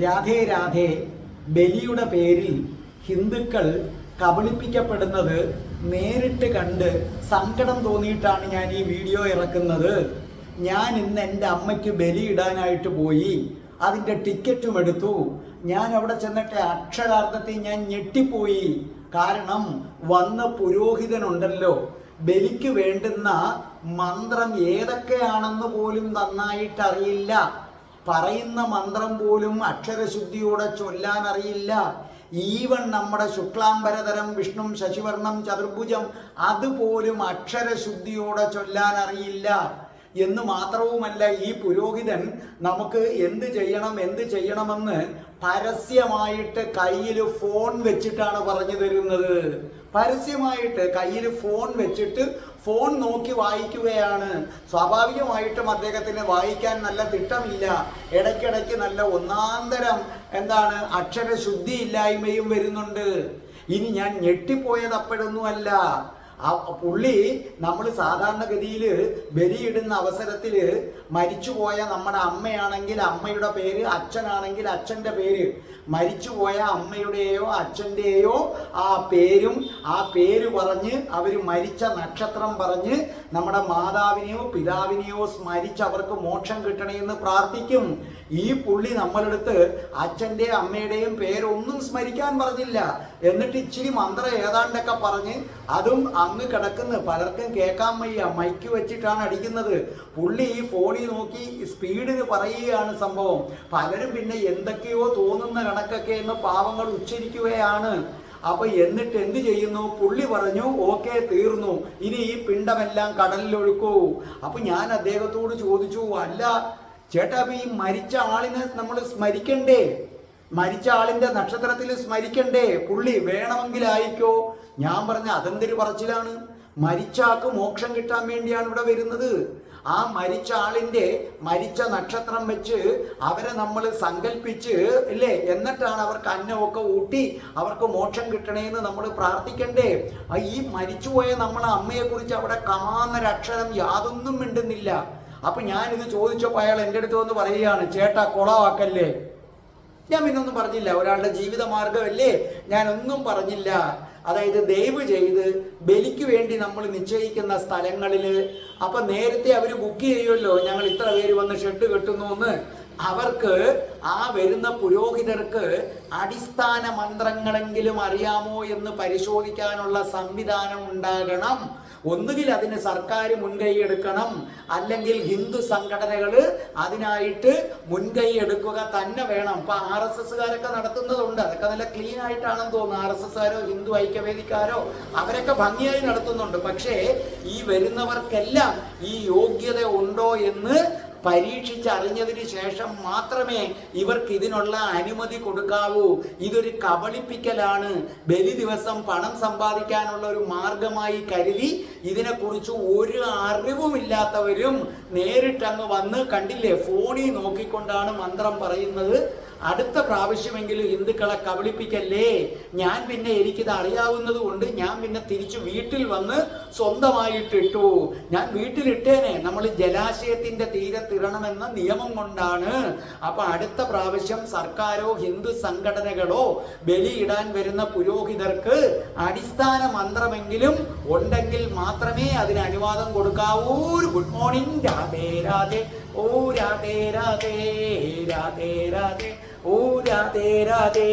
രാധേ രാധേ. ബലിയുടെ പേരിൽ ഹിന്ദുക്കൾ കബളിപ്പിക്കപ്പെടുന്നത് നേരിട്ട് കണ്ട് സങ്കടം തോന്നിയിട്ടാണ് ഞാൻ ഈ വീഡിയോ ഇറക്കുന്നത്. ഞാൻ ഇന്ന് എൻ്റെ അമ്മയ്ക്ക് ബലിയിടാനായിട്ട് പോയി. അതിൻ്റെ ടിക്കറ്റും എടുത്തു. ഞാൻ അവിടെ ചെന്നിട്ട് അക്ഷരാർത്ഥത്തിൽ ഞാൻ ഞെട്ടിപ്പോയി. കാരണം വന്ന പുരോഹിതനുണ്ടല്ലോ, ബലിക്ക് വേണ്ടുന്ന മന്ത്രം ഏതൊക്കെയാണെന്ന് പോലും നന്നായിട്ട് അറിയില്ല. പറയുന്ന മന്ത്രം പോലും അക്ഷരശുദ്ധിയോടെ ചൊല്ലാൻ അറിയില്ല. ഈവൻ നമ്മുടെ ശുക്ലാംബരധരം വിഷ്ണു ശശിവർണം ചതുർഭുജം അതുപോലും അക്ഷരശുദ്ധിയോടെ ചൊല്ലാൻ അറിയില്ല. എന്ന് മാത്രവുമല്ല, ഈ പുരോഹിതൻ നമുക്ക് എന്ത് ചെയ്യണമെന്ന് പരസ്യമായിട്ട് കയ്യിൽ ഫോൺ വെച്ചിട്ടാണ് പറഞ്ഞു തരുന്നത്. പരസ്യമായിട്ട് കയ്യിൽ ഫോൺ വെച്ചിട്ട് ഫോൺ നോക്കി വായിക്കുകയാണ്. സ്വാഭാവികമായിട്ടും അദ്ദേഹത്തിന് വായിക്കാൻ നല്ല തിട്ടമില്ല. ഇടയ്ക്കിടയ്ക്ക് നല്ല ഒന്നാന്തരം അക്ഷരശുദ്ധി ഇല്ലായ്മയും വരുന്നുണ്ട്. ഇനി ഞാൻ ഞെട്ടിപ്പോയത് അപ്പോഴൊന്നുമല്ല. പുള്ളി നമ്മൾ സാധാരണഗതിയിൽ ബലിയിടുന്ന അവസരത്തിൽ മരിച്ചുപോയ നമ്മുടെ അമ്മയാണെങ്കിൽ അമ്മയുടെ പേര്, അച്ഛനാണെങ്കിൽ അച്ഛൻ്റെ പേര്, മരിച്ചുപോയ അമ്മയുടെയോ അച്ഛൻ്റെയോ ആ പേര് പറഞ്ഞ് അവർ മരിച്ച നക്ഷത്രം പറഞ്ഞ് നമ്മുടെ മാതാവിനെയോ പിതാവിനെയോ സ്മരിച്ച് അവർക്ക് മോക്ഷം കിട്ടണമെന്ന് പ്രാർത്ഥിക്കും. ഈ പുള്ളി നമ്മളെടുത്ത് അച്ഛൻ്റെയും അമ്മയുടെയും പേരൊന്നും സ്മരിക്കാൻ പറഞ്ഞില്ല. എന്നിട്ട് ഇച്ചിരി മന്ത്രം ഏതാണ്ടൊക്കെ പറഞ്ഞ് അതും അങ്ങ് കിടക്കുന്നു. പലർക്കും കേൾക്കാൻ വയ്യ, മൈക്ക് വെച്ചിട്ടാണ് അടിക്കുന്നത്. പുള്ളി ഈ ഫോണിൽ നോക്കി സ്പീഡിന് പറയുകയാണ് സംഭവം. പലരും പിന്നെ എന്തൊക്കെയോ തോന്നുന്ന കണക്കൊക്കെ എന്ന് പാവങ്ങൾ ഉച്ചരിക്കുകയാണ്. അപ്പൊ എന്നിട്ട് എന്ത് ചെയ്യുന്നു? പുള്ളി പറഞ്ഞു ഓക്കെ, തീർന്നു, ഇനി ഈ പിണ്ടമെല്ലാം കടലിലൊഴുക്കൂ. അപ്പൊ ഞാൻ അദ്ദേഹത്തോട് ചോദിച്ചു, അല്ല ചേട്ടാ, അപ്പൊ ഈ മരിച്ച ആളിനെ നമ്മൾ സ്മരിക്കണ്ടേ? മരിച്ച ആളിന്റെ നക്ഷത്രത്തിൽ സ്മരിക്കണ്ടേ? പുള്ളി വേണമെങ്കിൽ ആയിക്കോ. ഞാൻ പറഞ്ഞ അതെന്തൊരു പറച്ചിലാണ്? മരിച്ച ആൾക്ക് മോക്ഷം കിട്ടാൻ വേണ്ടിയാണ് ഇവിടെ വരുന്നത്. ആ മരിച്ച ആളിന്റെ മരിച്ച നക്ഷത്രം വെച്ച് അവരെ നമ്മൾ സങ്കല്പിച്ച് ഇല്ലേ, എന്നിട്ടാണ് അവർക്ക് അന്നമൊക്കെ ഊട്ടി അവർക്ക് മോക്ഷം കിട്ടണേന്ന് നമ്മൾ പ്രാർത്ഥിക്കണ്ടേ? ഈ മരിച്ചുപോയ നമ്മളെ അമ്മയെ കുറിച്ച് അവിടെ കമാന്നൊരക്ഷരം യാതൊന്നും മിണ്ടുന്നില്ല. അപ്പൊ ഞാനിത് ചോദിച്ചപ്പോൾ അയാൾ എൻ്റെ അടുത്ത് വന്ന് പറയുകയാണ്, ചേട്ടാ കൊളവാക്കല്ലേ. ഞാൻ പിന്നൊന്നും പറഞ്ഞില്ല. ഒരാളുടെ ജീവിത മാർഗമല്ലേ, ഞാനൊന്നും പറഞ്ഞില്ല. അതായത് ദയവ് ചെയ്ത് ബലിക്ക് വേണ്ടി നമ്മൾ നിശ്ചയിക്കുന്ന സ്ഥലങ്ങളിൽ അപ്പൊ നേരത്തെ അവർ ബുക്ക് ചെയ്യുമല്ലോ, ഞങ്ങൾ ഇത്ര പേര് വന്ന് ഷെഡ് കെട്ടുന്നു എന്ന്. അവർക്ക് ആ വരുന്ന പുരോഹിതർക്ക് അടിസ്ഥാന മന്ത്രങ്ങളെങ്കിലും അറിയാമോ എന്ന് പരിശോധിക്കാനുള്ള സംവിധാനം ഉണ്ടാകണം. ഒന്നുകിൽ അതിന് സർക്കാർ മുൻകൈ എടുക്കണം, അല്ലെങ്കിൽ ഹിന്ദു സംഘടനകൾ അതിനായിട്ട് മുൻകൈ എടുക്കുക തന്നെ വേണം. ഇപ്പൊ RSSകാരൊക്കെ നടത്തുന്നതുണ്ട്. അതൊക്കെ നല്ല ക്ലീൻ ആയിട്ടാണെന്ന് തോന്നുന്നു. RSSകാരോ ഹിന്ദു ഐക്യവേദിക്കാരോ അവരൊക്കെ ഭംഗിയായി നടത്തുന്നുണ്ട്. പക്ഷേ ഈ വരുന്നവർക്കെല്ലാം ഈ യോഗ്യത ഉണ്ടോ എന്ന് പരീക്ഷിച്ചറിഞ്ഞതിന് ശേഷം മാത്രമേ ഇവർക്ക് ഇതിനുള്ള അനുമതി കൊടുക്കാവൂ. ഇതൊരു കബളിപ്പിക്കലാണ്. ബലി ദിവസം പണം സമ്പാദിക്കാനുള്ള ഒരു മാർഗമായി കരുതി ഇതിനെക്കുറിച്ച് ഒരു അറിവുമില്ലാത്തവരും നേരിട്ടങ്ങ് വന്ന് കണ്ടില്ലേ, ഫോണിൽ നോക്കിക്കൊണ്ടാണ് മന്ത്രം പറയുന്നത്. അടുത്ത പ്രാവശ്യമെങ്കിലും ഹിന്ദുക്കളെ കബളിപ്പിക്കല്ലേ. ഞാൻ പിന്നെ എനിക്കിത് അറിയാവുന്നത് കൊണ്ട് ഞാൻ പിന്നെ തിരിച്ചു വീട്ടിൽ വന്ന് സ്വന്തമായിട്ടിട്ടു. ഞാൻ വീട്ടിലിട്ടേനെ, നമ്മൾ ജലാശയത്തിന്റെ തീരത്തിടണമെന്ന നിയമം കൊണ്ടാണ്. അപ്പൊ അടുത്ത പ്രാവശ്യം സർക്കാരോ ഹിന്ദു സംഘടനകളോ ബലിയിടാൻ വരുന്ന പുരോഹിതർക്ക് അടിസ്ഥാന മന്ത്രമെങ്കിലും ഉണ്ടെങ്കിൽ മാത്രമേ അതിന് അനുവാദം കൊടുക്കാവൂ. Good morning. രാധേ രാധേ. ഓ രാധേ രാധേ. രാധേ രാധേ. ഓ രാധേ രാധേ.